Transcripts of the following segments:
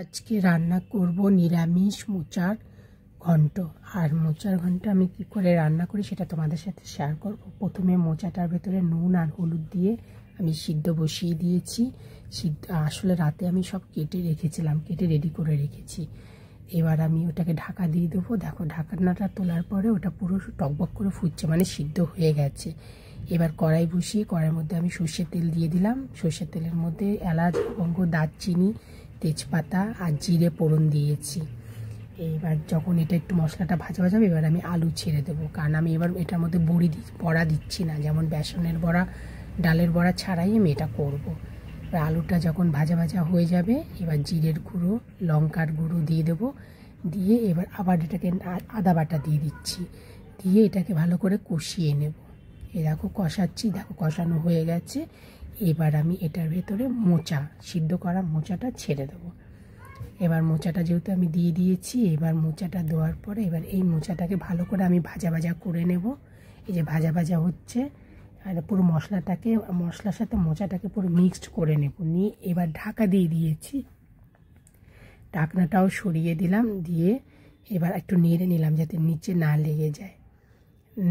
আজকে রান্না করব নিরামিষ মোচার ঘন্ট। আর মোচার ঘন্ট আমি কি করে রান্না করি সেটা তোমাদের সাথে শেয়ার করব। প্রথমে মোচাটার ভেতরে নুন আর হলুদ দিয়ে আমি সিদ্ধ বসিয়ে দিয়েছি। আসলে রাতে আমি সব কেটে রেখেছিলাম, কেটে রেডি করে রেখেছি। এবার আমি ওটাকে ঢাকা দিয়ে দেবো। দেখো ঢাকনাটা তোলার পরে ওটা পুরো টকবক করে ফুটছে, মানে সিদ্ধ হয়ে গেছে। এবার কড়াই বসিয়ে কড়াইয়ের মধ্যে আমি সর্ষের তেল দিয়ে দিলাম। সর্ষের তেলের মধ্যে এলাচ, লবঙ্গ, দারচিনি, তেজপাতা আর জিরে ফোড়ন দিয়েছি। এবার যখন এটা একটু মশলাটা ভাজা ভাজা হবে, এবার আমি আলু ছেড়ে দেবো। কারণ আমি এবার এটার মধ্যে বড়া দিচ্ছি না, যেমন বেসনের বড়া, ডালের বড়া ছাড়াই আমি এটা করব। এবার আলুটা যখন ভাজা ভাজা হয়ে যাবে, এবার জিরের গুঁড়ো, লঙ্কার গুঁড়ো দিয়ে দেবো। দিয়ে এবার আবার এটাকে আদা বাটা দিয়ে দিচ্ছি, দিয়ে এটাকে ভালো করে কষিয়ে নেব। এই দেখো কষাচ্ছি, দেখো কষানো হয়ে গেছে। এবার আমি এটার ভেতরে সিদ্ধ করা মোচাটা ছেড়ে দেবো। এবার মোচাটা যেহেতু আমি দিয়ে দিয়েছি, এবার মোচাটা দেওয়ার পরে এবার এই মোচাটাকে ভালো করে আমি ভাজা ভাজা করে নেব। এই যে ভাজা ভাজা হচ্ছে, আর পুরো মশলার সাথে মোচাটাকে পুরো মিক্সড করে নেব। নিয়ে এবার ঢাকা দিয়ে দিয়েছি, ঢাকনাটাও সরিয়ে দিলাম। দিয়ে এবার একটু নেড়ে নিলাম যাতে নিচে না লেগে যায়।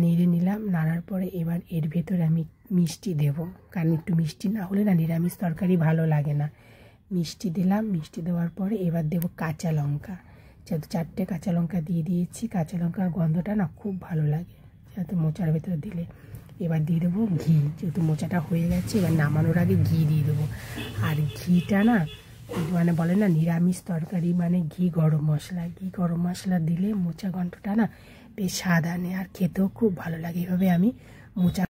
নেড়ে নিলাম, নাড়ার পরে এবার এর ভেতরে আমি মিষ্টি দেব। কারণ একটু মিষ্টি না হলে না নিরামিষ তরকারি ভালো লাগে না। মিষ্টি দিলাম, মিষ্টি দেওয়ার পরে এবার দেবো কাঁচা লঙ্কা। যেহেতু 4টে কাঁচা লঙ্কা দিয়ে দিয়েছি, কাঁচা লঙ্কার গন্ধটা না খুব ভালো লাগে যেহেতু মোচার ভেতরে দিলে। এবার দিয়ে দেবো ঘি, যেহেতু মোচাটা হয়ে গেছে। এবার নামানোর আগে ঘি দিয়ে দেবো। আর ঘিটা না, মানে বলে না নিরামিষ তরকারি মানে ঘি গরম মশলা দিলে মোচা ঘন্টটা না বেশ স্বাদ আনে আর খেতেও খুব ভালো লাগে। এভাবে আমি মোচা